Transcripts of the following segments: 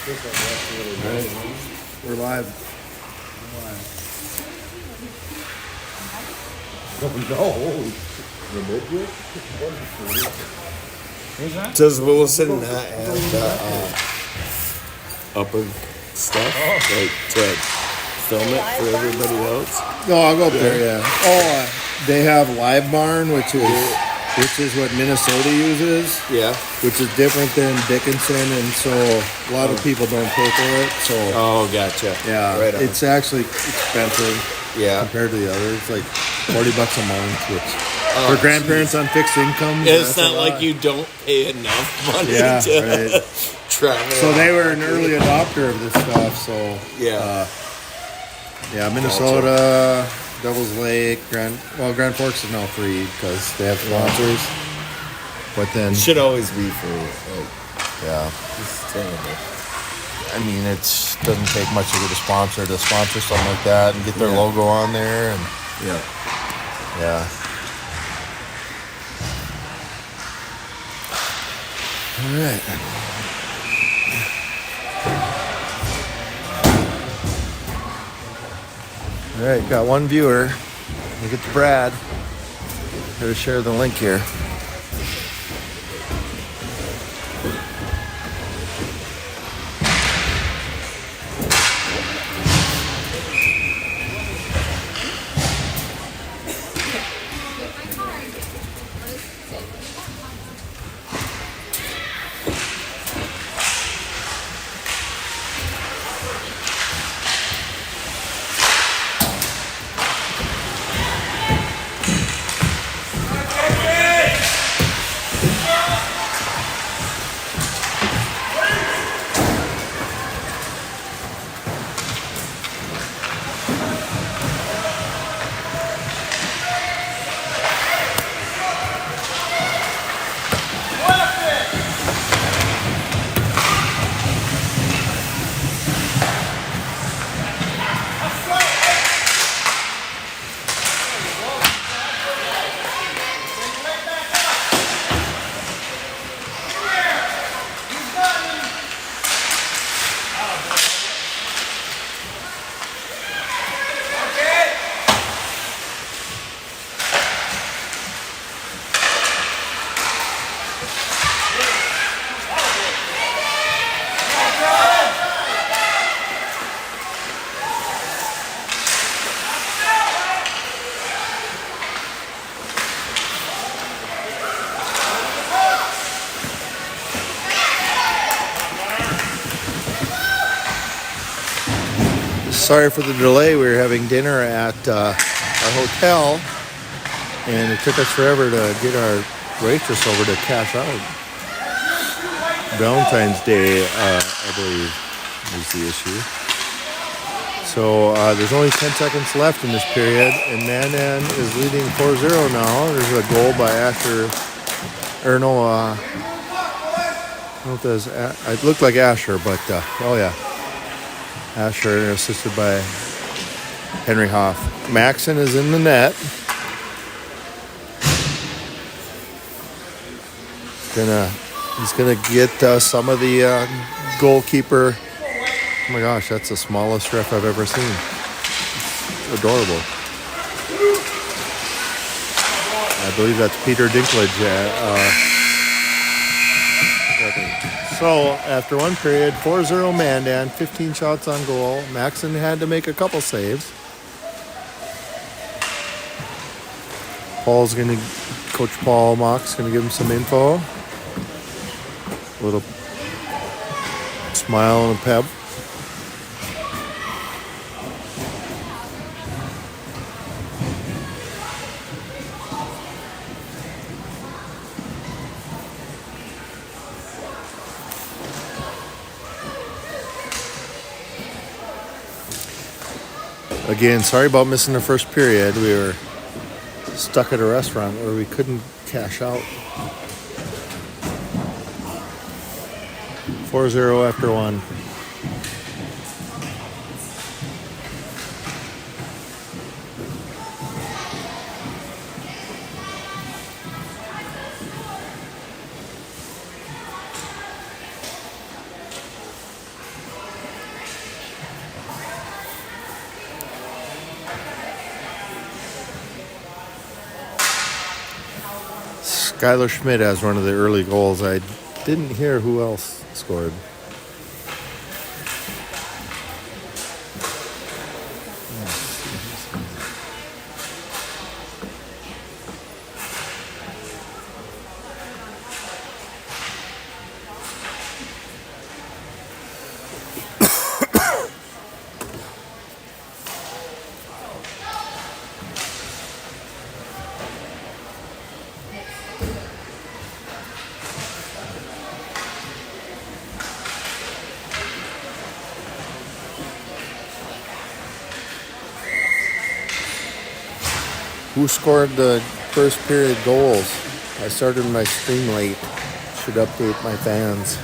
Right. We're live. Oh no. Who's that? Does Williston not have the upper stuff like to film it for everybody else? No, I'll go up there. Yeah. Oh, they have Live Barn, which is what Minnesota uses. Yeah. Which is different than Dickinson, and so a lot of people don't pay for it. So Oh, gotcha. yeah, Right on. it's actually expensive Yeah. compared to the others. It's like $40 a month, which for grandparents on fixed income. It's that's a not like lot. you don't pay enough money Yeah, to right. travel. So they were an early adopter of this stuff. So Yeah. Minnesota, Devil's Lake, Grand Forks is now free because they have sponsors. But then, Should always be free. Like, yeah, it's terrible. I mean, it doesn't take much to get a sponsor to sponsor something like that and get their logo on there, and Yeah. yeah. All right. All right, got one viewer. We'll get to Brad. Gotta share the link here. Sorry for the delay. We were having dinner at our hotel, and it took us forever to get our waitress over to cash out. Valentine's Day, I believe, is the issue. So there's only 10 seconds left in this period, and Mandan is leading 4-0 now. There's a goal by Asher, or no, I don't know if that's, it looked like Asher, but, oh yeah. Asher, assisted by Henry Hoff. Maxon is in the net. He's gonna get some of the goalkeeper. Oh my gosh, that's the smallest ref I've ever seen. It's adorable. I believe that's Peter Dinklage. So, after one period, 4-0 Mandan, 15 shots on goal. Maxon had to make a couple saves. Coach Paul Mock's going to give him some info. A little smile and a pep. Again, sorry about missing the first period. We were stuck at a restaurant where we couldn't cash out. 4-0 after one. Skylar Schmidt has one of the early goals. I didn't hear who else scored. Who scored the first period goals? I started my stream late. Should update my fans.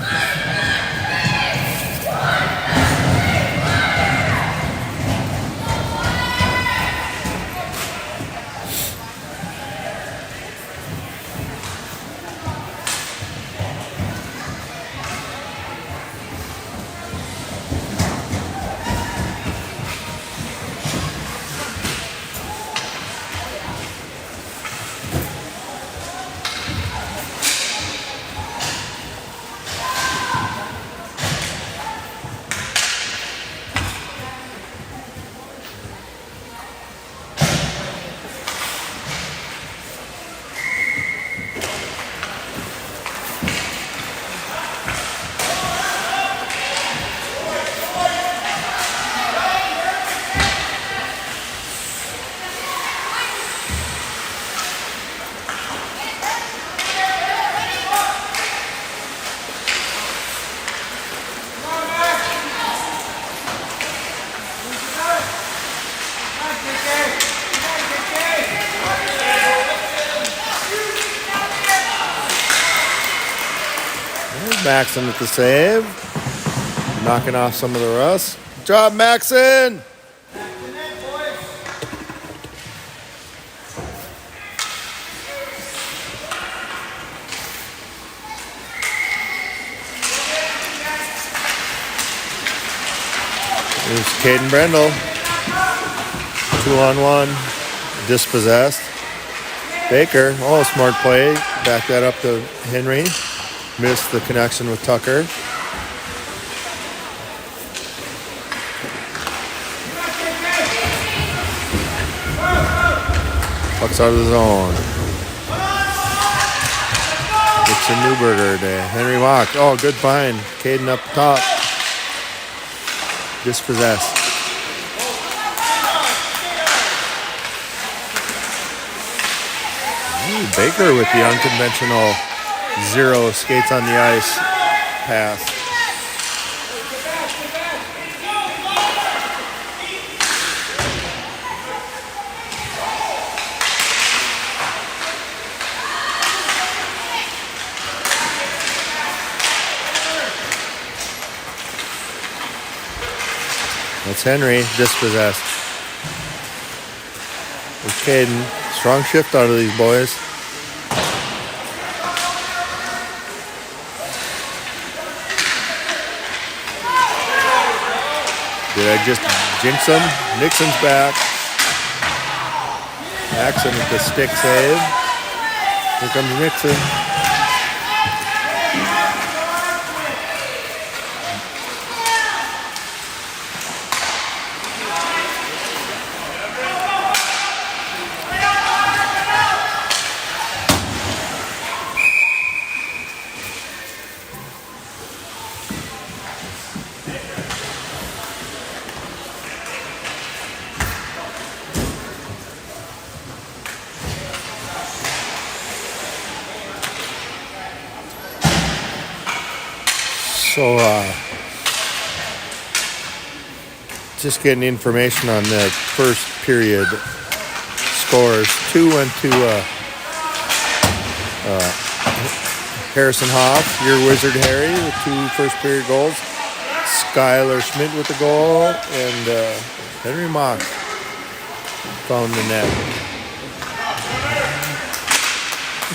Maxon with the save. Knocking off some of the rust. Good job, Maxon! Here's Caden Brendel. 2-on-1. Dispossessed. Baker. Oh, smart play. Back that up to Henry. Missed the connection with Tucker. Puck's out of the zone. It's a Newberger to Henry Mock. Oh, good find. Caden up top. Dispossessed. Ooh, Baker with the unconventional zero skates on the ice pass. That's Henry, dispossessed. There's Caden. Strong shift out of these boys. Did I just jinx him? Nixon's back. Maxon with the stick save. Here comes Nixon. So, just getting information on the first period scores. 2 went to Harrison Hoff, your Wizard Harry, with 2 first period goals. Skylar Schmidt with the goal, and Henry Mock found the net.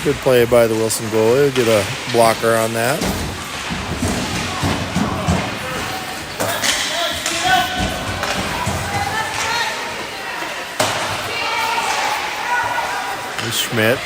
Good play by the Wilson goalie. Get a blocker on that. Schmidt.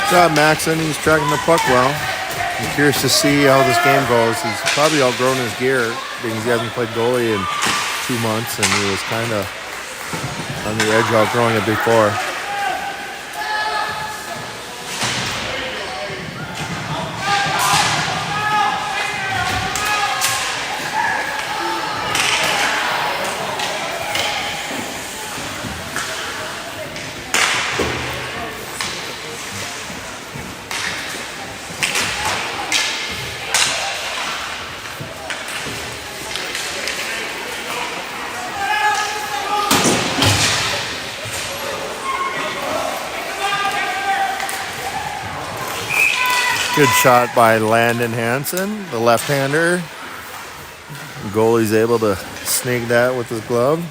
Good job, Maxon. He's tracking the puck well. I'm curious to see how this game goes. He's probably outgrown his gear because he hasn't played goalie in 2 months, and he was kind of on the edge of outgrowing it before. Good shot by Landon Hansen, the left-hander. The goalie's able to snag that with his glove.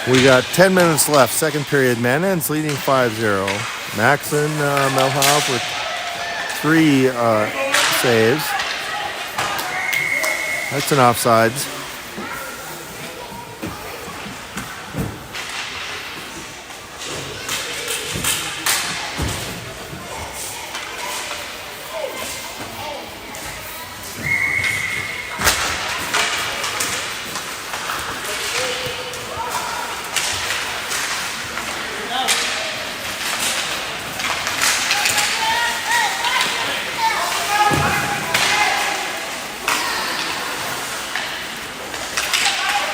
We got 10 minutes left, second period. Mandan's leading 5-0. Maxon Melhoff with 3 saves. That's an offsides.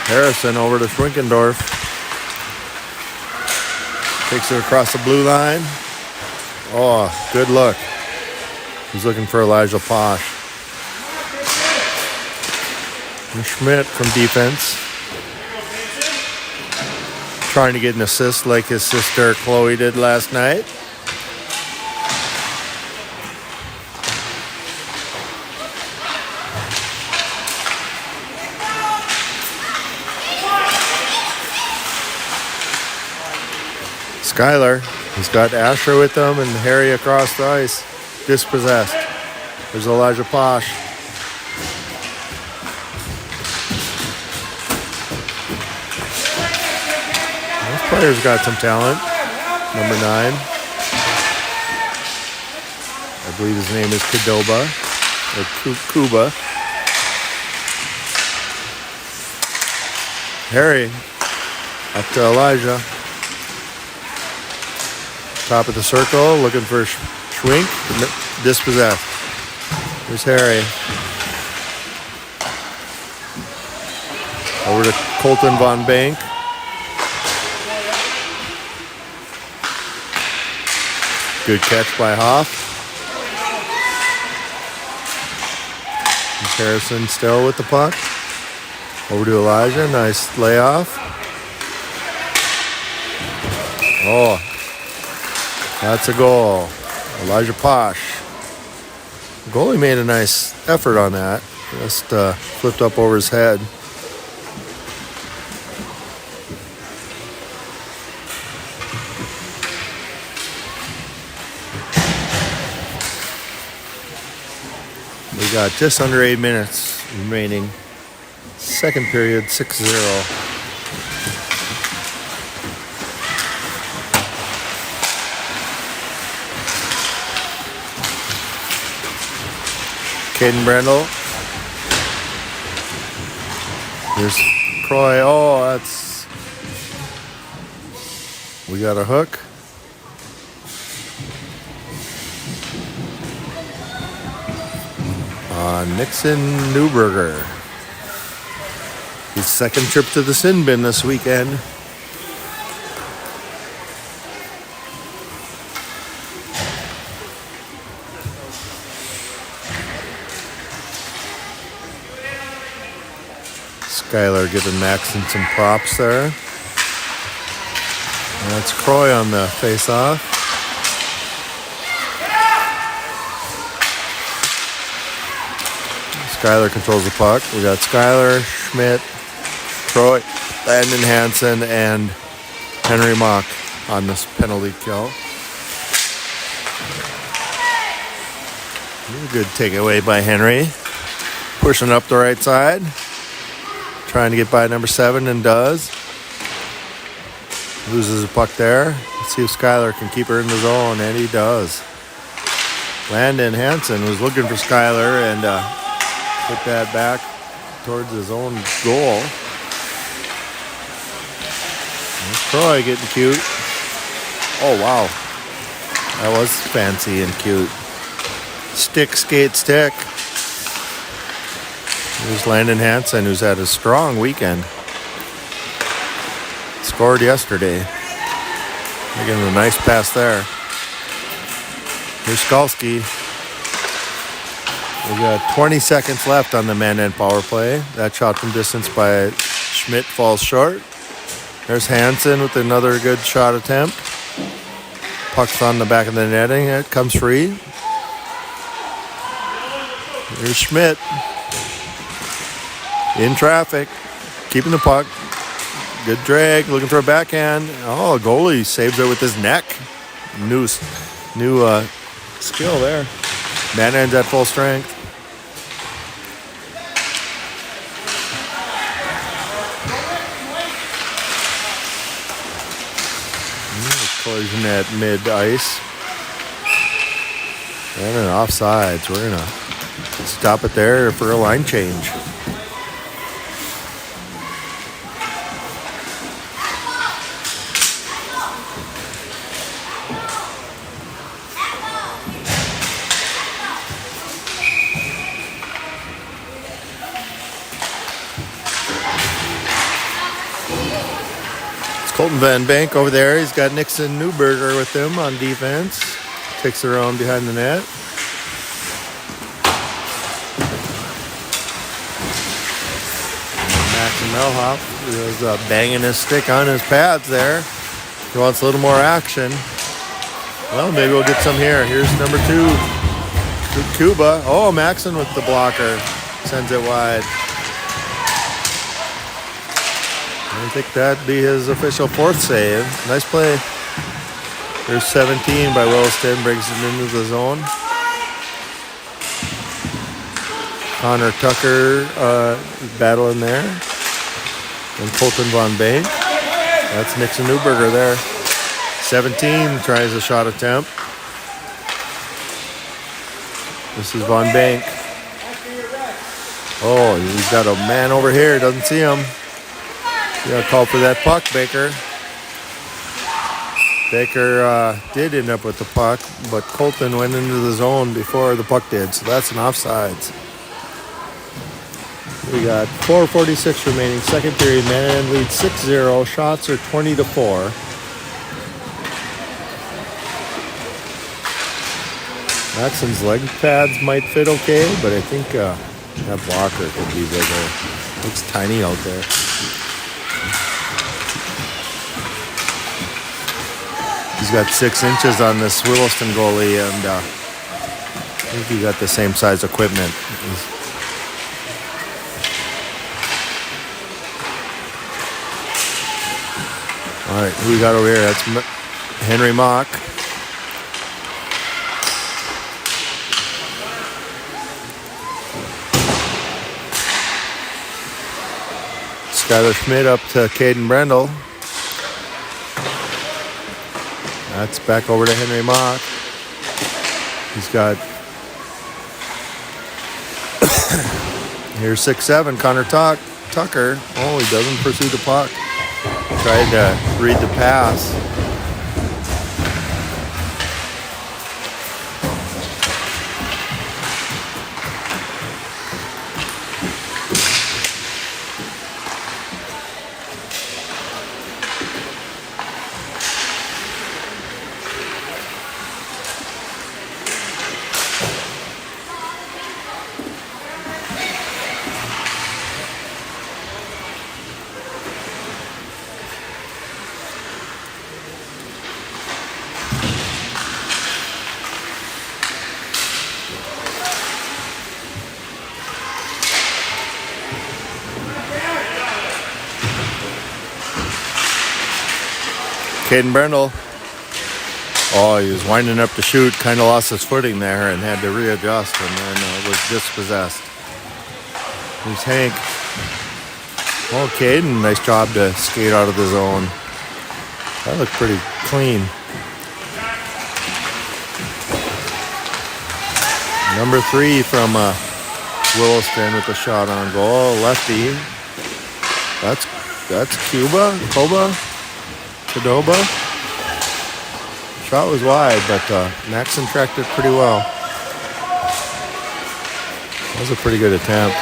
Harrison over to Schwinkendorf. Takes it across the blue line. Oh, good look. He's looking for Elijah Posh. And Schmidt from defense. Trying to get an assist like his sister Chloe did last night. Skyler, he's got Asher with him and Harry across the ice. Dispossessed. There's Elijah Posh. This player's got some talent. Number 9. I believe his name is Kadoba or Kuba. Harry up to Elijah. Top of the circle, looking for Schwink. Dispossessed. There's Harry. Over to Colton Von Bank. Good catch by Hoff. There's Harrison still with the puck. Over to Elijah. Nice layoff. Oh, That's a goal. Elijah Posh. The goalie made a nice effort on that. Just flipped up over his head. We got just under 8 minutes remaining. Second period, 6-0. Caden Brendel. Here's Croy. Oh, that's... We got a hook. Nixon Newberger. His second trip to the sin bin this weekend. Skylar giving Maxon some props there. And that's Croy on the face-off. Skylar controls the puck. We got Skylar, Schmidt, Croy, Landon Hansen, and Henry Mock on this penalty kill. Good takeaway by Henry. Pushing up the right side. Trying to get by number 7 and does. Loses the puck there. Let's see if Skylar can keep her in the zone, and he does. Landon Hansen was looking for Skylar and put that back towards his own goal. There's Troy getting cute. Oh, wow. That was fancy and cute. Stick, skate, stick. There's Landon Hansen, who's had a strong weekend. Scored yesterday. Making a nice pass there. Here's Skalski. We got 20 seconds left on the Mandan power play. That shot from distance by Schmidt falls short. There's Hansen with another good shot attempt. Puck's on the back of the netting. It comes free. Here's Schmidt. In traffic. Keeping the puck. Good drag. Looking for a backhand. Oh, goalie saves it with his neck. New skill there. Mandan's at full strength. Collision at mid-ice. And an offsides. We're going to stop it there for a line change. Colton Van Bank over there. He's got Nixon Newberger with him on defense. Takes it around behind the net. Max Melhoff is banging his stick on his pads there. He wants a little more action. Well, maybe we'll get some here. Here's number 2. Cuba. Oh, Maxon with the blocker. Sends it wide. I think that'd be his official 4th save. Nice play. There's 17 by Williston. Brings it into the zone. Connor Tucker battling there. And Colton Von Bank. That's Nixon Newberger there. 17 tries a shot attempt. This is Von Bank. Oh, he's got a man over here. Doesn't see him. You gotta call for that puck, Baker. Baker did end up with the puck, but Colton went into the zone before the puck did, so that's an offsides. We got 4:46 remaining, second period. Mandan leads 6-0. Shots are 20-4. Maxon's leg pads might fit okay, but I think that blocker could be bigger. Looks tiny out there. He's got 6 inches on this Williston goalie, and I think he got the same size equipment. All right, who we got over here? That's Henry Mock. Skylar Schmidt up to Caden Brendel. That's back over to Henry Mock. He's got here's 6'7", Connor Tucker. Oh, he doesn't pursue the puck. Tried to read the pass. Caden Brendel. Oh, he was winding up to shoot, kind of lost his footing there and had to readjust, and then was dispossessed. Here's Hank. Well, Caden, nice job to skate out of the zone. That looked pretty clean. Number 3 from Williston with the shot on goal. Lefty. That's Cadoba. Shot was wide, but Maxon tracked it pretty well. That was a pretty good attempt.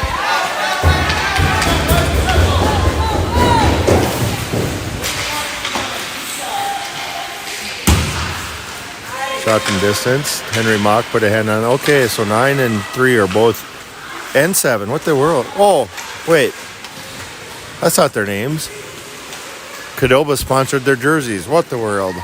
Shot from distance. Henry Mock put a hand on. Okay, so 9 and 3 are both, and 7. What the world? Oh, wait. That's not their names. Cadoba sponsored their jerseys. What the world?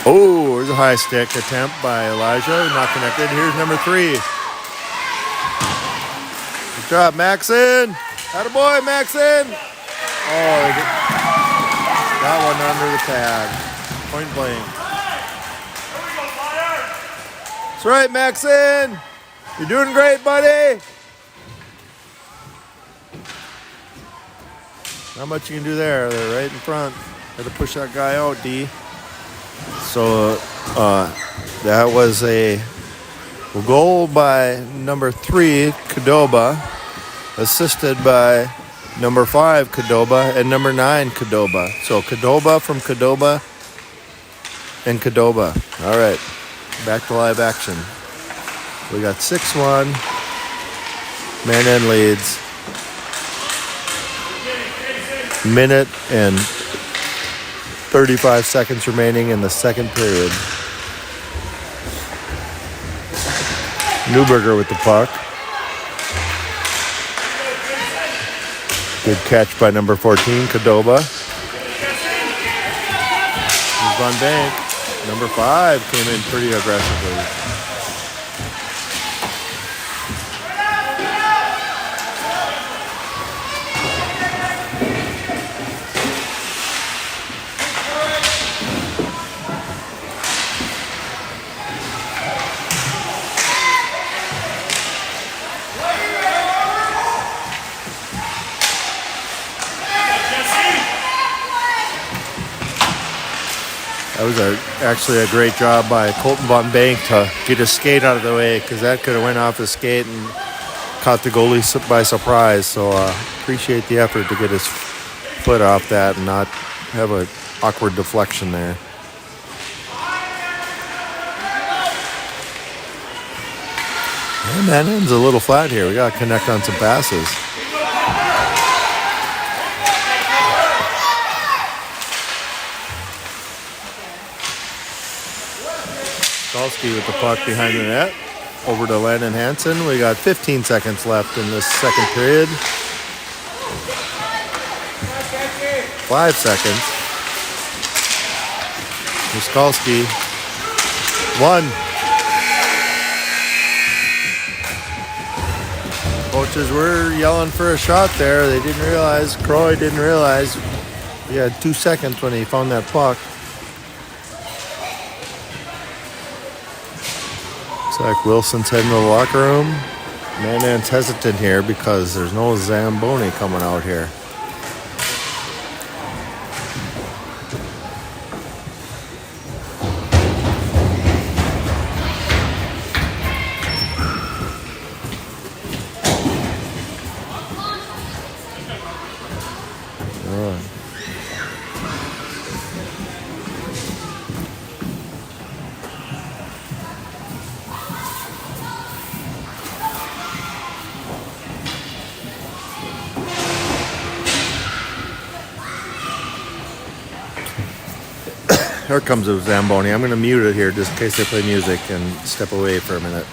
Oh, there's a high stick attempt by Elijah. Not connected. Here's number 3. Good job, Maxon. Attaboy, Maxon. Oh, that one under the pad. Point blank. That's right, Maxon. You're doing great, buddy. Not much you can do there. They're right in front. Got to push that guy out, D. So that was a goal by number 3, Cadoba, assisted by number 5, Cadoba, and number 9, Cadoba. So Cadoba from Cadoba and Cadoba. All right, back to live action. We got 6-1. Mandan leads. Minute and 35 seconds remaining in the second period. Newberger with the puck. Good catch by number 14, Cadoba. Here's Von Bank. Number 5 came in pretty aggressively. That was actually a great job by Colton Von Bank to get his skate out of the way, because that could have went off his skate and caught the goalie by surprise. So appreciate the effort to get his foot off that and not have an awkward deflection there. And that end's a little flat here. We got to connect on some passes. Skalski with the puck behind the net. over to Landon Hansen. We got 15 seconds left in this second period. 5 seconds. Miskalski. 1. Coaches were yelling for a shot there. They didn't realize, Croy didn't realize he had 2 seconds when he found that puck. Looks like Wilson's heading to the locker room. Mandan's hesitant here because there's no Zamboni coming out here. Here comes a Zamboni. I'm going to mute it here just in case they play music and step away for a minute.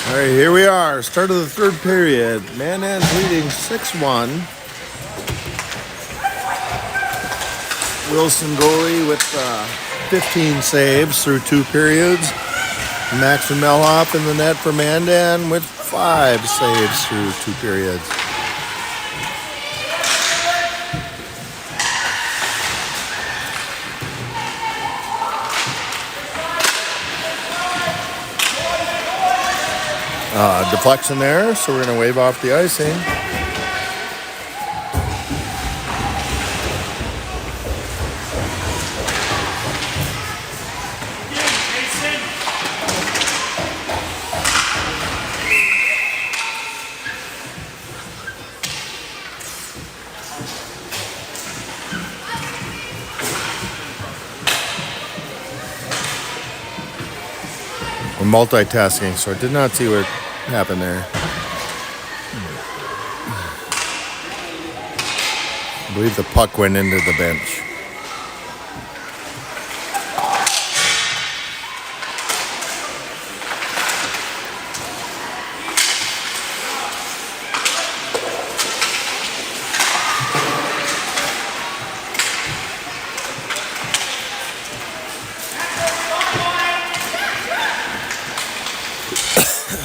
All right, here we are. Start of the third period. Mandan's leading 6-1. Williston goalie with 15 saves through 2 periods. Max and Melhoff in the net for Mandan with 5 saves through 2 periods. Deflection there, so we're going to wave off the icing. We're multitasking, so I did not see what happened there. I believe the puck went into the bench.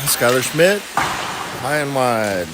Skylar Schmidt, high and wide.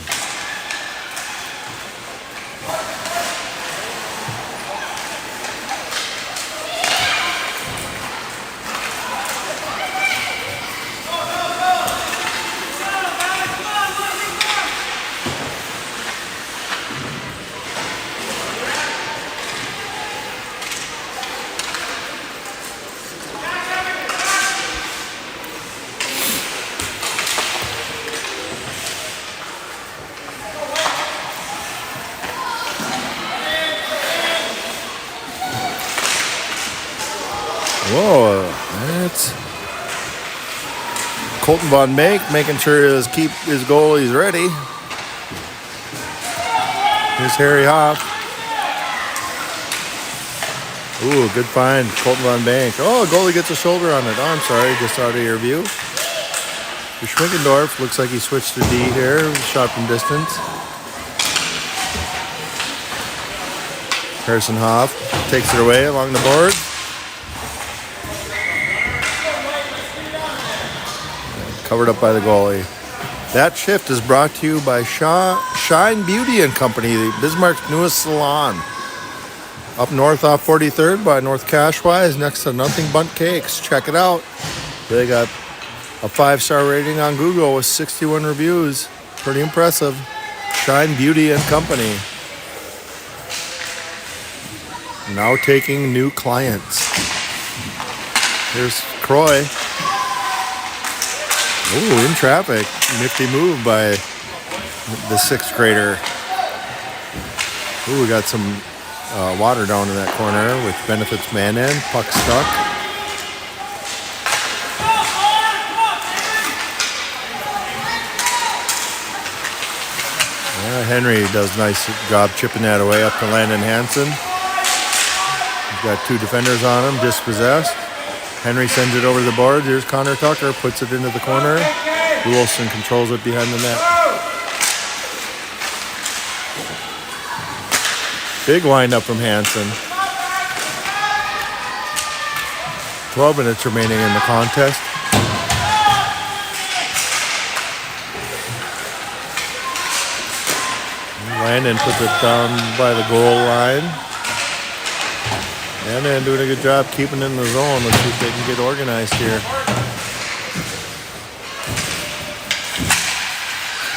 Whoa, that's Colton Von Make making sure his goalie's ready. Here's Harry Hoff. Ooh, good find, Colton Von Bank. Oh, goalie gets a shoulder on it. Oh, I'm sorry, just out of your view. Schmickendorf looks like he switched to D here, shot from distance. Harrison Hoff takes it away along the board. Covered up by the goalie. That shift is brought to you by Shine Beauty and Company, Bismarck's newest salon. Up north off 43rd by North Cashwise, next to Nothing Bundt Cakes. Check it out. They got a 5-star rating on Google with 61 reviews. Pretty impressive. Shine Beauty and Company. Now taking new clients. Here's Croy. Ooh, in traffic. Nifty move by the 6th grader. Ooh, we got some water down in that corner, which benefits Mandan. Puck stuck. Yeah, Henry does a nice job chipping that away up to Landon Hansen. He's got 2 defenders on him, dispossessed. Henry sends it over the board. Here's Connor Tucker, puts it into the corner. Williston controls it behind the net. Big windup from Hansen. 12 minutes remaining in the contest. Landon puts it down by the goal line. And then doing a good job keeping in the zone. Let's see if they can get organized here.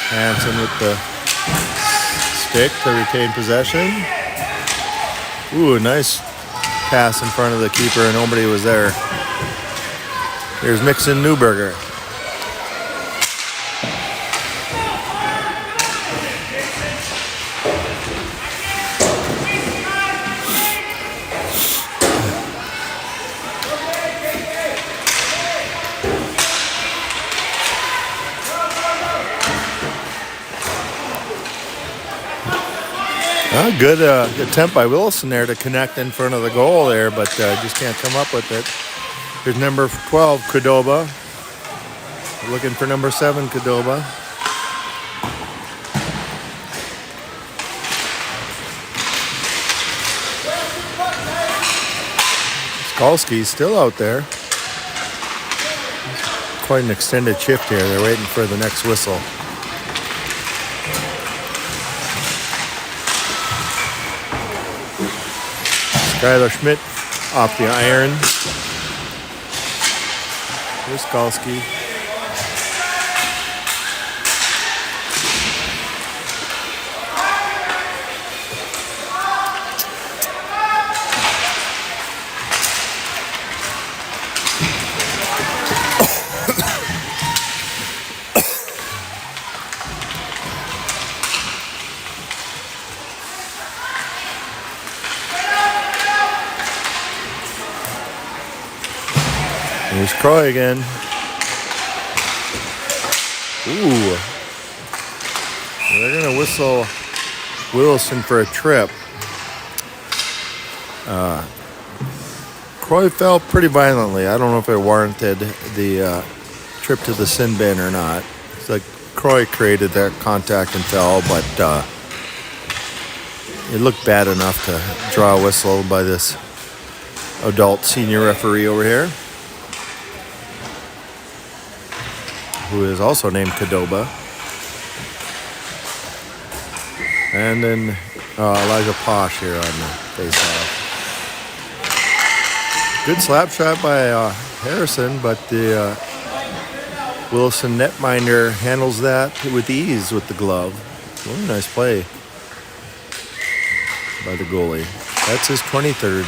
Hansen with the stick to retain possession. Ooh, a nice pass in front of the keeper and nobody was there. Here's Mixon Newberger. Good attempt by Williston there to connect in front of the goal there, but just can't come up with it. Here's number 12, Cordoba. looking for number 7, Qdoba. Skalski's still out there. Quite an extended shift here. They're waiting for the next whistle. Skylar Schmidt off the iron. Here's Skalski. Here's Croy again. Ooh. They're going to whistle Williston for a trip. Croy fell pretty violently. I don't know if it warranted the trip to the sin bin or not. It's like Croy created that contact and fell, but it looked bad enough to draw a whistle by this adult senior referee over here, who is also named Qdoba. And then Elijah Posh here on the face-off. Good slap shot by Harrison, but the Williston netminder handles that with ease with the glove. Really nice play by the goalie. That's his 23rd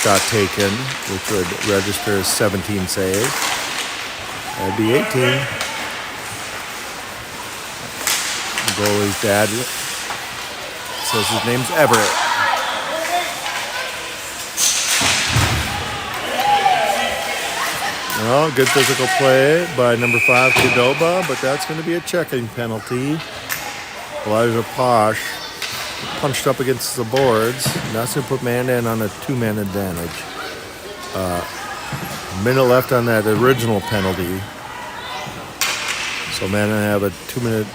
shot taken, which would register as 17 saves. That'd be 18. The goalie's dad says his name's Everett. Well, good physical play by number 5, Qdoba, but that's going to be a checking penalty. Elijah Posh punched up against the boards. And that's going to put Mandan on a 2-man advantage. A minute left on that original penalty. So Mandan have a 2-minute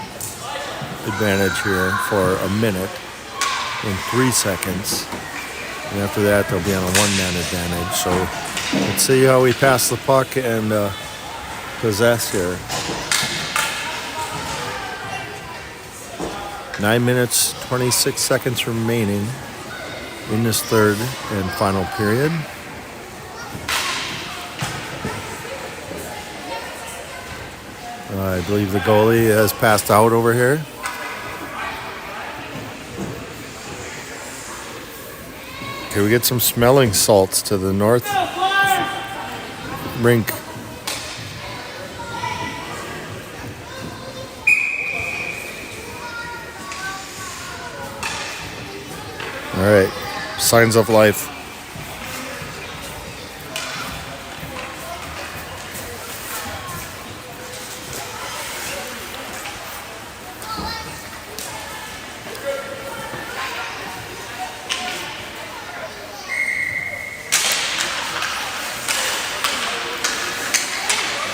advantage here for a minute and 3 seconds. And after that, they'll be on a 1-man advantage. So let's see how we pass the puck and possess here. 9 minutes, 26 seconds remaining in this third and final period. I believe the goalie has passed out over here. Okay, we get some smelling salts to the north rink. All right, signs of life.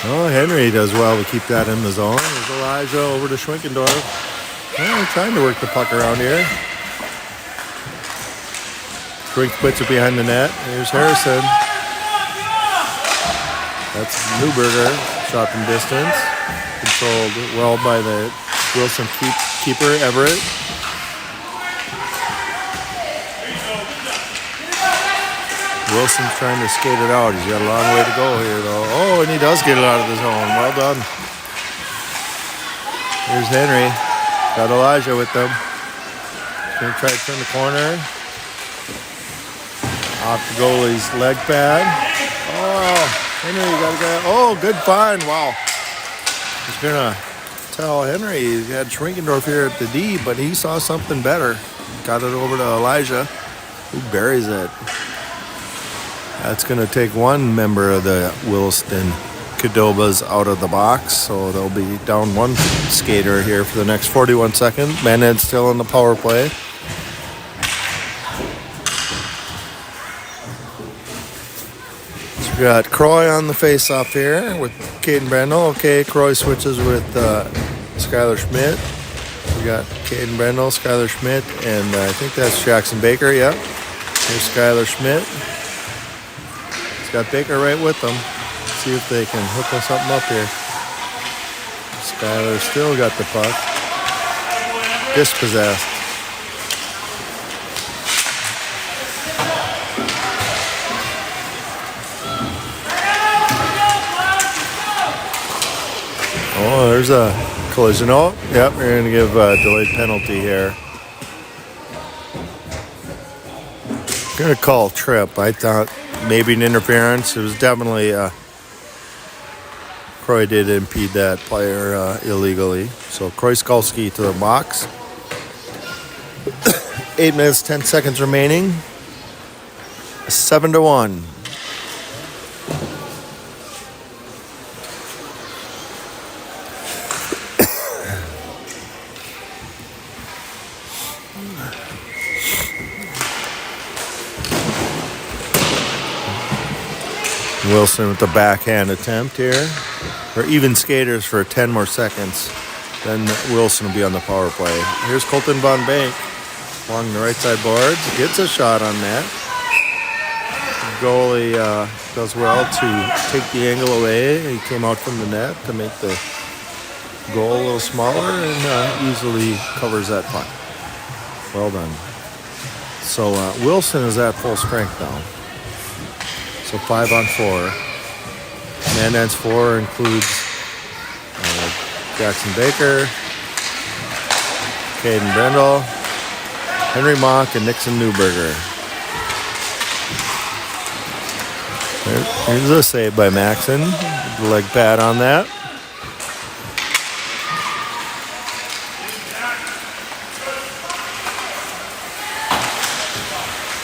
Oh, Henry does well to keep that in the zone. There's Elijah over to Schwinkendorf. Well, we're trying to work the puck around here. Schwink puts it behind the net. Here's Harrison. That's Newberger. Shot from distance. Controlled well by the Williston keeper, Everett. Wilson's trying to skate it out. He's got a long way to go here, though. Oh, and he does get it out of the zone. Well done. Here's Henry. Got Elijah with them. Going to try to turn the corner. Off the goalie's leg pad. Oh, Henry got to go. Oh, good find. Wow. He's going to tell Henry he had Schwinkendorf here at the D, but he saw something better. Got it over to Elijah, who buries it. That's going to take one member of the Williston Qdobas out of the box, so they'll be down one skater here for the next 41 seconds. Mandan still in the power play. So we got Croy on the face-off here with Caden Brendel. Okay, Croy switches with Skylar Schmidt. We got Caden Brendel, Skylar Schmidt, and I think that's Jackson Baker. Yep. Here's Skylar Schmidt. He's got Baker right with them. See if they can hook us something up here. Skylar still got the puck. Dispossessed. Oh, there's a collision. Oh, yep, we're going to give a delayed penalty here. Going to call trip. I thought maybe an interference. It was definitely Croy did impede that player illegally. So Croy Skalski to the box. 8 minutes, 10 seconds remaining. 7-1. Wilson with the backhand attempt here. Or even skaters for 10 more seconds. Then Wilson will be on the power play. Here's Colton Von Bank along the right side boards. Gets a shot on that. The goalie does well to take the angle away. He came out from the net to make the goal a little smaller and easily covers that puck. Well done. So Wilson is at full strength now. So 5-on-4. Mandan's 4 includes Jackson Baker, Caden Brendel, Henry Mock, and Nixon Newberger. Here's a save by Maxon. Leg pad on that.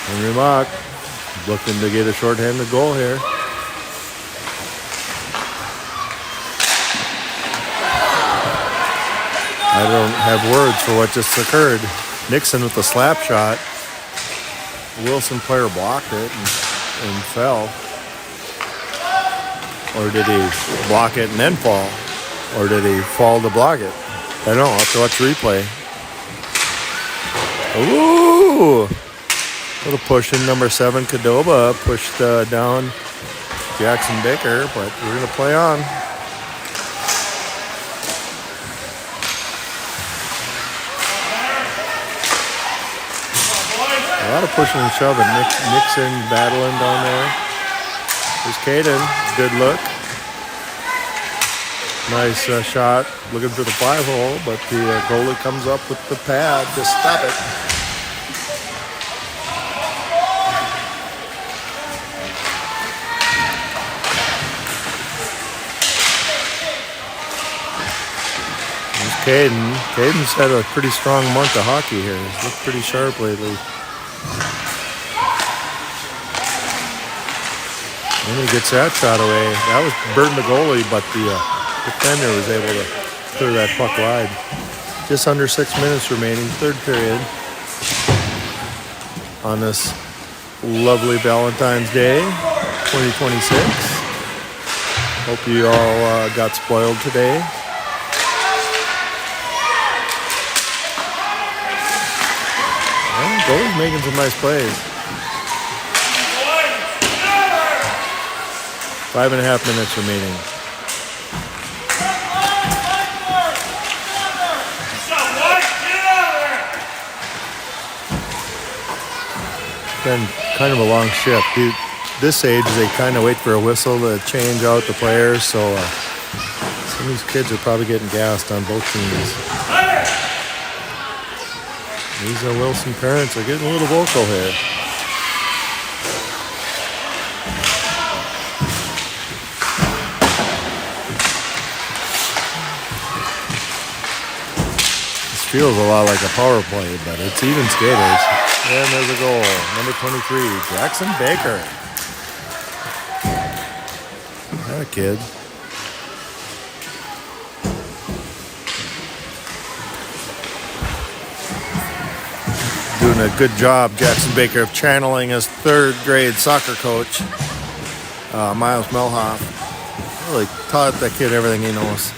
Henry Mock looking to get a shorthanded goal here. I don't have words for what just occurred. Nixon with the slap shot. Wilson player blocked it and fell. Or did he block it and then fall? Or did he fall to block it? I don't know. I'll have to watch the replay. Ooh! Little push in number 7, Cadova. Pushed down Jackson Baker, but we're going to play on. A lot of pushing and shoving. Nixon battling down there. There's Caden. Good look. Nice shot. Looking for the 5-hole, but the goalie comes up with the pad to stop it. There's Caden. Caden's had a pretty strong month of hockey here. He's looked pretty sharp lately. And he gets that shot away. That was burned the goalie, but the defender was able to clear that puck wide. Just under 6 minutes remaining, third period. On this lovely Valentine's Day, 2026. Hope you all got spoiled today. Well, goalie's making some nice plays. 5.5 minutes remaining. Been kind of a long shift. This age, they kind of wait for a whistle to change out the players, so some of these kids are probably getting gassed on both teams. These Wilson parents are getting a little vocal here. Feels a lot like a power play, but it's even skaters. And there's a goal. Number 23, Jackson Baker. That kid. Doing a good job, Jackson Baker, of channeling his third grade soccer coach Miles Melhoff. Really taught that kid everything he knows.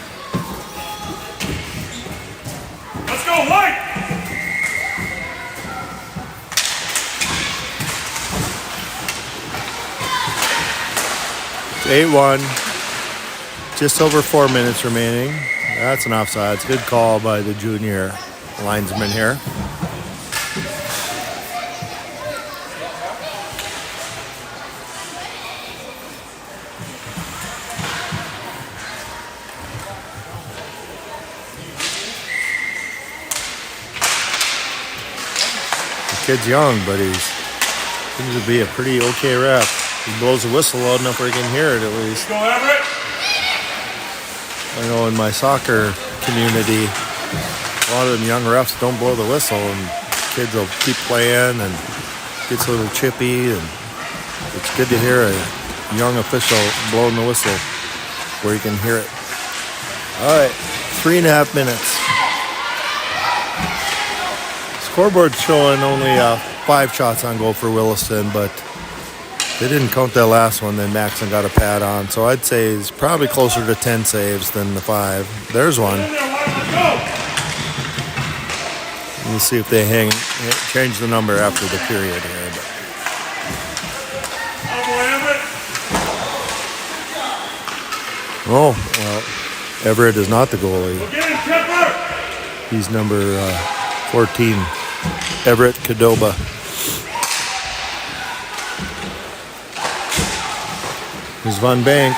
Let's go, White! It's 8-1. Just over 4 minutes remaining. That's an offsides. Good call by the junior linesman here. Kid's young, but he seems to be a pretty okay ref. He blows a whistle loud enough where he can hear it at least. Go, Everett! I know in my soccer community, a lot of them young refs don't blow the whistle, and kids will keep playing and gets a little chippy, and it's good to hear a young official blowing the whistle where you can hear it. All right, 3.5 minutes. Scoreboard's showing only 5 shots on goal for Williston, but they didn't count that last one. Then Maxon got a pad on, so I'd say he's probably closer to 10 saves than the 5. There's one. We'll see if they change the number after the period here. Oh, well, Everett is not the goalie. He's number 14. Everett Cadoba. Here's Von Bank.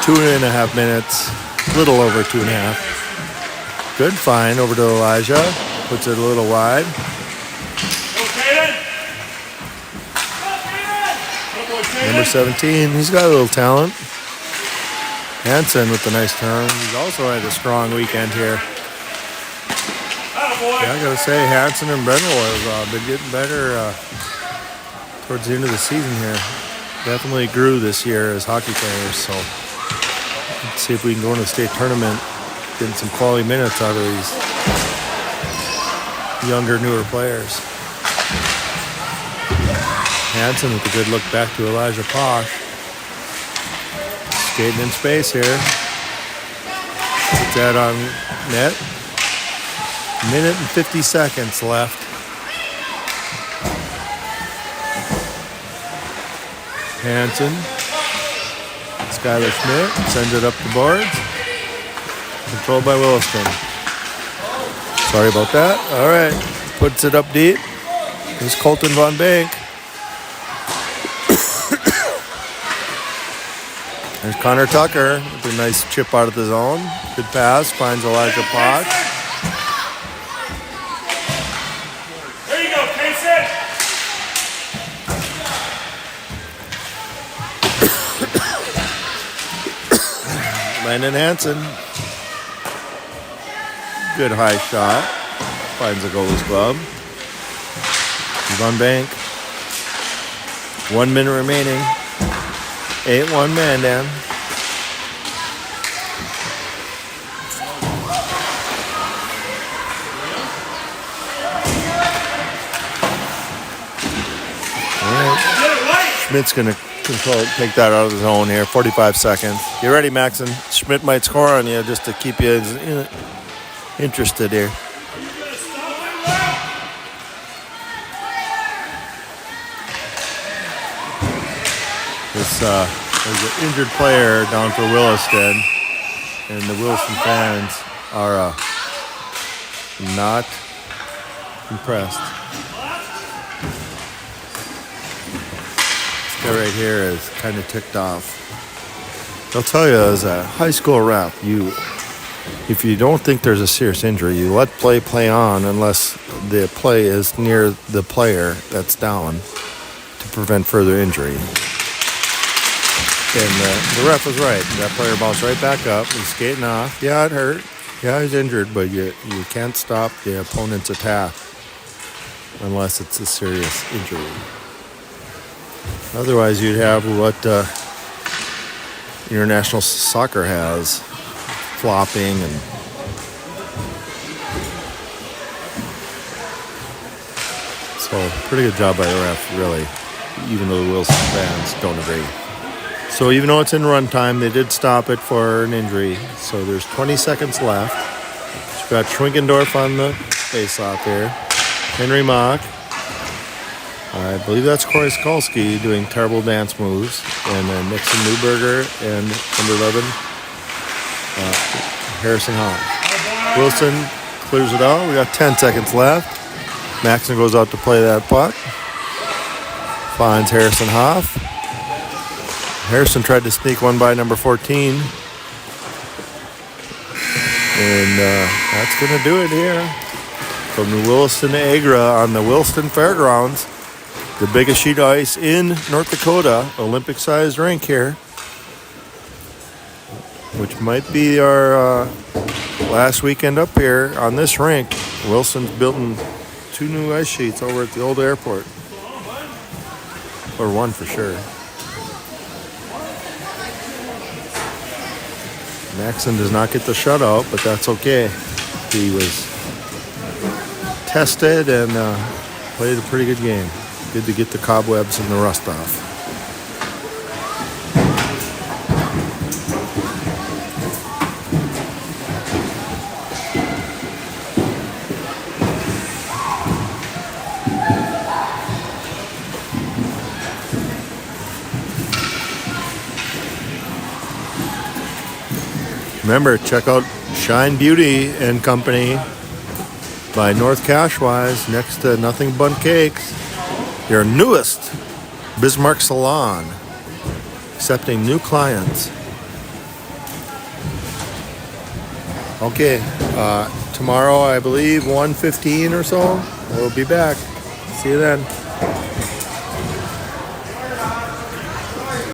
2.5 minutes. A little over 2.5. Good find over to Elijah. Puts it a little wide. Number 17. He's got a little talent. Hansen with the nice turn. He's also had a strong weekend here. Yeah, I gotta say, Hansen and Brendel have been getting better towards the end of the season here. Definitely grew this year as hockey players, so let's see if we can go in the state tournament, getting some quality minutes out of these younger, newer players. Hansen with a good look back to Elijah Posh. Skating in space here. Put that on net. Minute and 50 seconds left. Hansen. Skylar Schmidt sends it up the boards. Controlled by Williston. Sorry about that. All right. Puts it up deep. Here's Colton Von Bank. There's Connor Tucker with a nice chip out of the zone. Good pass. Finds Elijah Potts. There you go, Casey! Landon Hansen. Good high shot. Finds a goalie's glove. Von Bank. 1 minute remaining. 8-1 Mandan. Schmidt's going to take that out of the zone here. 45 seconds. Get ready, Maxon. Schmidt might score on you just to keep you interested here. There's an injured player down for Williston, and the Williston fans are not impressed. This guy right here is kind of ticked off. They'll tell you as a high school rep, if you don't think there's a serious injury, you let play on unless the play is near the player that's down to prevent further injury. And the ref was right. That player bounced right back up. He's skating off. Yeah, it hurt. Yeah, he's injured, but you can't stop the opponent's attack unless it's a serious injury. Otherwise, you'd have what international soccer has, flopping and so pretty good job by the ref, really, even though the Wilson fans don't agree. So even though it's in run time, they did stop it for an injury. So there's 20 seconds left. We've got Schwinkendorf on the face-off here. Henry Mock. I believe that's Corey Skolsky doing terrible dance moves. And then Nixon Newberger and number 11, Harrison Hahn. Wilson clears it out. We got 10 seconds left. Maxon goes out to play that puck. Finds Harrison Hoff. Harrison tried to sneak one by number 14. And that's going to do it here. From the Williston Agra on the Williston Fairgrounds. The biggest sheet of ice in North Dakota. Olympic-sized rink here. Which might be our last weekend up here on this rink. Wilson's building 2 new ice sheets over at the old airport. Or one for sure. Maxon does not get the shutout, but that's okay. He was tested and played a pretty good game. Good to get the cobwebs and the rust off. Remember, check out Shine Beauty and Company by North Cashwise next to Nothing But Cakes. Your newest Bismarck salon, accepting new clients. Okay, tomorrow I believe 1:15 or so. We'll be back. See you then.